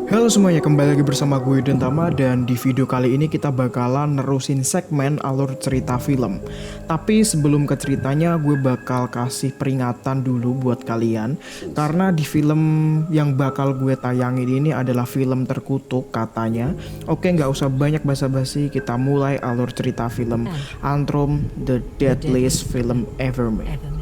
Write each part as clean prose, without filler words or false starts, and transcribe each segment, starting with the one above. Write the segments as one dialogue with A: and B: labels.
A: Halo semuanya, kembali lagi bersama gue Dentama, dan di video kali ini kita bakalan nerusin segmen alur cerita film. Tapi sebelum ke ceritanya, gue bakal kasih peringatan dulu buat kalian, karena di film yang bakal gue tayangin ini adalah film terkutuk katanya. Oke, nggak usah banyak basa-basi, kita mulai alur cerita film Antrum, The Deadliest Film Ever Made.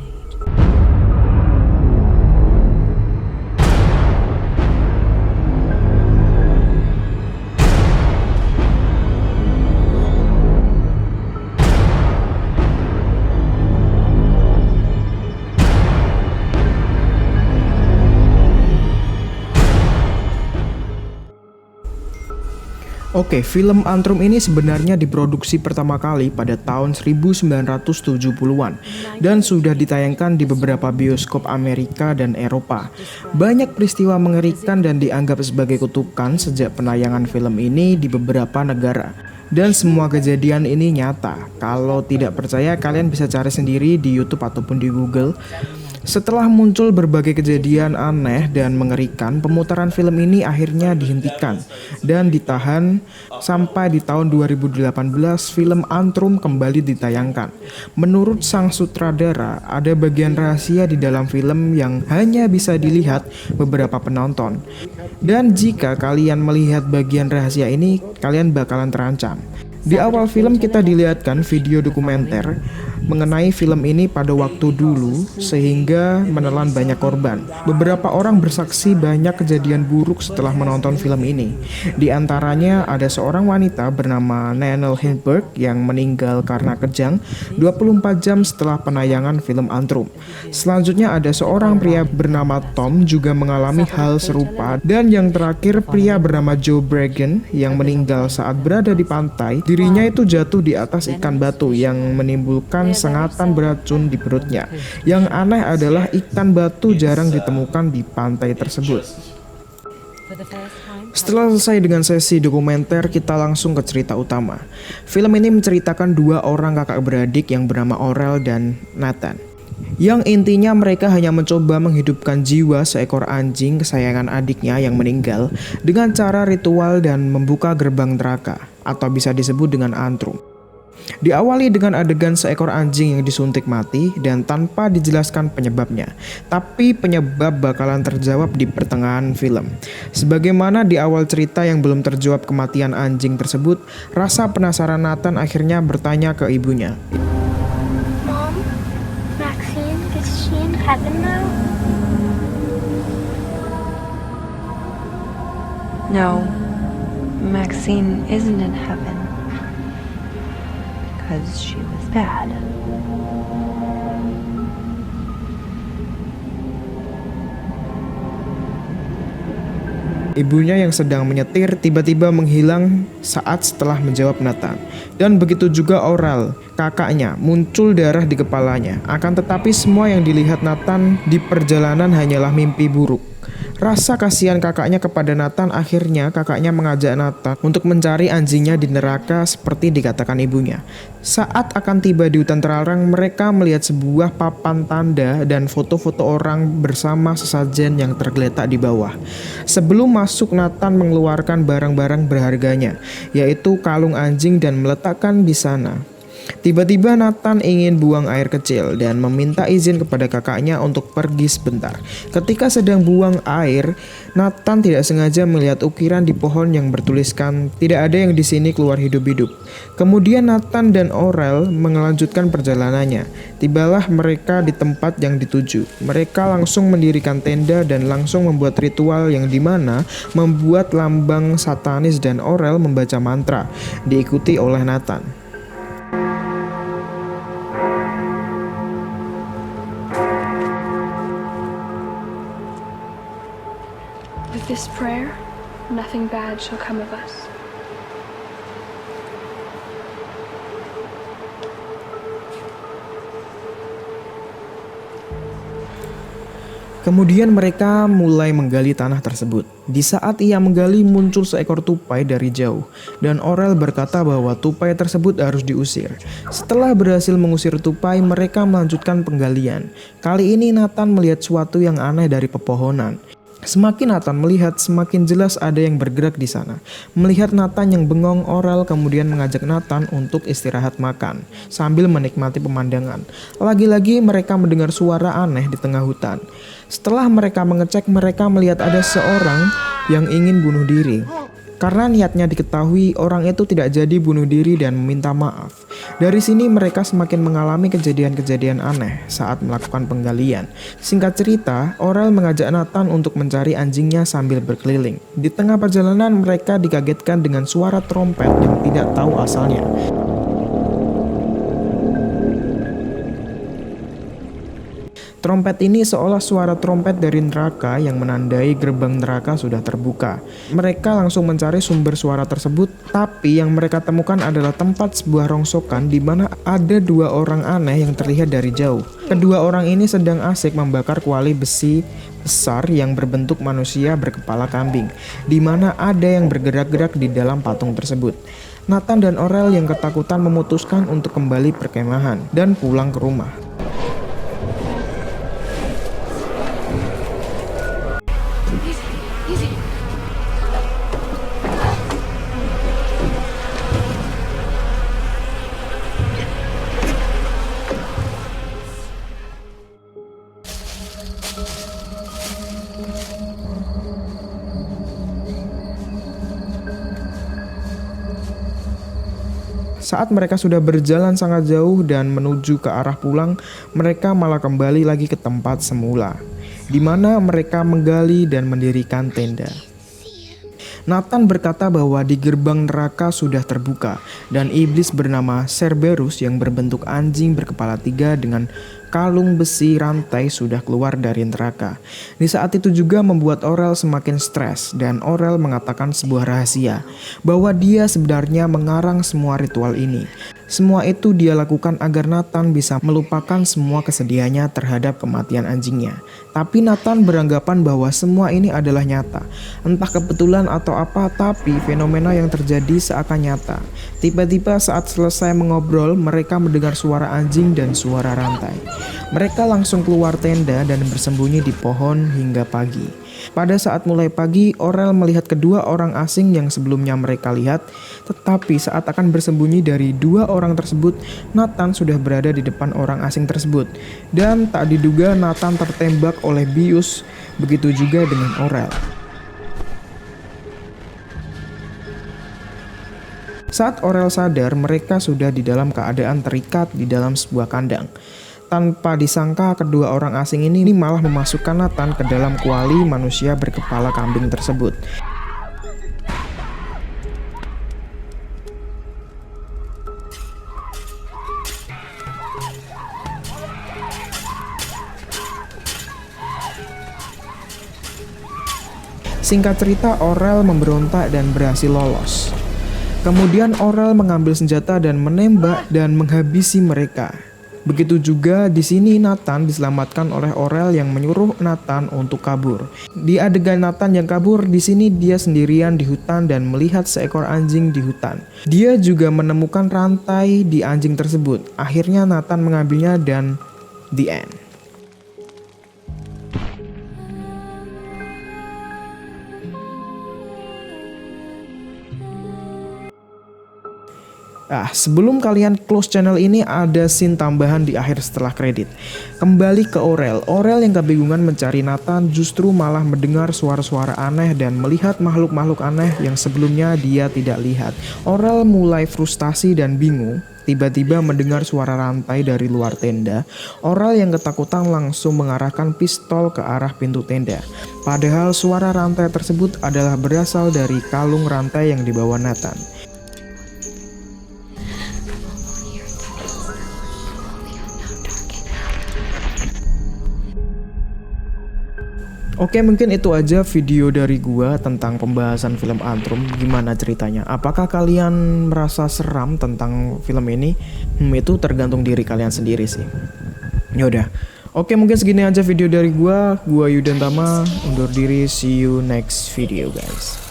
A: Oke, film Antrum ini sebenarnya diproduksi pertama kali pada tahun 1970-an dan sudah ditayangkan di beberapa bioskop Amerika dan Eropa. Banyak peristiwa mengerikan dan dianggap sebagai kutukan sejak penayangan film ini di beberapa negara. Dan semua kejadian ini nyata. Kalau tidak percaya, kalian bisa cari sendiri di YouTube ataupun di Google. Setelah muncul berbagai kejadian aneh dan mengerikan, pemutaran film ini akhirnya dihentikan dan ditahan sampai di tahun 2018 film Antrum kembali ditayangkan. Menurut sang sutradara, ada bagian rahasia di dalam film yang hanya bisa dilihat beberapa penonton. Dan jika kalian melihat bagian rahasia ini, kalian bakalan terancam. Di awal film kita dilihatkan video dokumenter mengenai film ini pada waktu dulu sehingga menelan banyak korban. Beberapa orang bersaksi banyak kejadian buruk setelah menonton film ini. Di antaranya ada seorang wanita bernama Nanelle Hindberg yang meninggal karena kejang 24 jam setelah penayangan film Antrum. Selanjutnya ada seorang pria bernama Tom juga mengalami hal serupa, dan yang terakhir pria bernama Joe Bregan yang meninggal saat berada di pantai. Dirinya itu jatuh di atas ikan batu yang menimbulkan sengatan beracun di perutnya. Yang aneh adalah ikan batu jarang ditemukan di pantai tersebut. Setelah selesai dengan sesi dokumenter, kita langsung ke cerita utama. Film ini menceritakan dua orang kakak beradik yang bernama Aurel dan Nathan, yang intinya mereka hanya mencoba menghidupkan jiwa seekor anjing kesayangan adiknya yang meninggal dengan cara ritual dan membuka gerbang neraka, atau bisa disebut dengan Antrum. Diawali dengan adegan seekor anjing yang disuntik mati dan tanpa dijelaskan penyebabnya, tapi penyebab bakalan terjawab di pertengahan film. Sebagaimana di awal cerita yang belum terjawab kematian anjing tersebut, rasa penasaran Nathan akhirnya bertanya ke ibunya.
B: Mom, Maxine, is she in heaven now?
C: No, Maxine isn't in heaven because she was bad.
A: Ibunya yang sedang menyetir tiba-tiba menghilang saat setelah menjawab Nathan. Dan begitu juga Aurel, kakaknya, muncul darah di kepalanya. Akan tetapi semua yang dilihat Nathan di perjalanan hanyalah mimpi buruk. Rasa kasihan kakaknya kepada Nathan, akhirnya kakaknya mengajak Nathan untuk mencari anjingnya di neraka seperti dikatakan ibunya. Saat akan tiba di hutan terlarang, mereka melihat sebuah papan tanda dan foto-foto orang bersama sesajen yang tergeletak di bawah. Sebelum masuk, Nathan mengeluarkan barang-barang berharganya, yaitu kalung anjing, dan meletakkan di sana. Tiba-tiba Nathan ingin buang air kecil dan meminta izin kepada kakaknya untuk pergi sebentar. Ketika sedang buang air, Nathan tidak sengaja melihat ukiran di pohon yang bertuliskan "Tidak ada yang di sini keluar hidup-hidup". Kemudian Nathan dan Aurel melanjutkan perjalanannya. Tibalah mereka di tempat yang dituju. Mereka langsung mendirikan tenda dan langsung membuat ritual yang dimana membuat lambang satanis, dan Aurel membaca mantra diikuti oleh Nathan.
B: With this prayer, nothing bad shall come of us.
A: Kemudian mereka mulai menggali tanah tersebut. Di saat ia menggali, muncul seekor tupai dari jauh, dan Aurel berkata bahwa tupai tersebut harus diusir. Setelah berhasil mengusir tupai, mereka melanjutkan penggalian. Kali ini Nathan melihat sesuatu yang aneh dari pepohonan. Semakin Nathan melihat, semakin jelas ada yang bergerak di sana. Melihat Nathan yang bengong, Aurel kemudian mengajak Nathan untuk istirahat makan sambil menikmati pemandangan. Lagi-lagi mereka mendengar suara aneh di tengah hutan. Setelah mereka mengecek, mereka melihat ada seorang yang ingin bunuh diri. Karena niatnya diketahui, orang itu tidak jadi bunuh diri dan meminta maaf. Dari sini mereka semakin mengalami kejadian-kejadian aneh saat melakukan penggalian. Singkat cerita, Aurel mengajak Nathan untuk mencari anjingnya sambil berkeliling. Di tengah perjalanan mereka dikagetkan dengan suara trompet yang tidak tahu asalnya. Trompet ini seolah suara trompet dari neraka yang menandai gerbang neraka sudah terbuka. Mereka langsung mencari sumber suara tersebut, tapi yang mereka temukan adalah tempat sebuah rongsokan di mana ada dua orang aneh yang terlihat dari jauh. Kedua orang ini sedang asik membakar kuali besi besar yang berbentuk manusia berkepala kambing, di mana ada yang bergerak-gerak di dalam patung tersebut. Nathan dan Aurel yang ketakutan memutuskan untuk kembali perkemahan dan pulang ke rumah. Saat mereka sudah berjalan sangat jauh dan menuju ke arah pulang, mereka malah kembali lagi ke tempat semula, di mana mereka menggali dan mendirikan tenda. Nathan berkata bahwa di gerbang neraka sudah terbuka dan iblis bernama Cerberus yang berbentuk anjing berkepala 3 dengan kalung besi rantai sudah keluar dari neraka. Di saat itu juga membuat Aurel semakin stres dan Aurel mengatakan sebuah rahasia bahwa dia sebenarnya mengarang semua ritual ini. Semua itu dia lakukan agar Nathan bisa melupakan semua kesedihannya terhadap kematian anjingnya. Tapi Nathan beranggapan bahwa semua ini adalah nyata. Entah kebetulan atau apa, tapi fenomena yang terjadi seakan nyata. Tiba-tiba saat selesai mengobrol, mereka mendengar suara anjing dan suara rantai. Mereka langsung keluar tenda dan bersembunyi di pohon hingga pagi. Pada saat mulai pagi, Aurel melihat kedua orang asing yang sebelumnya mereka lihat, tetapi saat akan bersembunyi dari dua orang tersebut, Nathan sudah berada di depan orang asing tersebut. Dan tak diduga Nathan tertembak oleh bius, begitu juga dengan Aurel. Saat Aurel sadar, mereka sudah di dalam keadaan terikat di dalam sebuah kandang. Tanpa disangka, kedua orang asing ini malah memasukkan Nathan ke dalam kuali manusia berkepala kambing tersebut. Singkat cerita, Aurel memberontak dan berhasil lolos. Kemudian Aurel mengambil senjata dan menembak dan menghabisi mereka. Begitu juga di sini Nathan diselamatkan oleh Aurel yang menyuruh Nathan untuk kabur. Di adegan Nathan yang kabur, di sini dia sendirian di hutan dan melihat seekor anjing di hutan. Dia juga menemukan rantai di anjing tersebut. Akhirnya Nathan mengambilnya dan the end. Sebelum kalian close channel ini, ada scene tambahan di akhir setelah kredit. Kembali ke Aurel. Aurel yang kebingungan mencari Nathan justru malah mendengar suara-suara aneh dan melihat makhluk-makhluk aneh yang sebelumnya dia tidak lihat. Aurel mulai frustasi dan bingung. Tiba-tiba mendengar suara rantai dari luar tenda. Aurel yang ketakutan langsung mengarahkan pistol ke arah pintu tenda. Padahal suara rantai tersebut adalah berasal dari kalung rantai yang dibawa Nathan. Oke, mungkin itu aja video dari gua tentang pembahasan film Antrum. Gimana ceritanya? Apakah kalian merasa seram tentang film ini? Itu tergantung diri kalian sendiri sih. Yaudah. Oke, mungkin segini aja video dari gua. Gua Yudhan Tama, undur diri. See you next video, guys.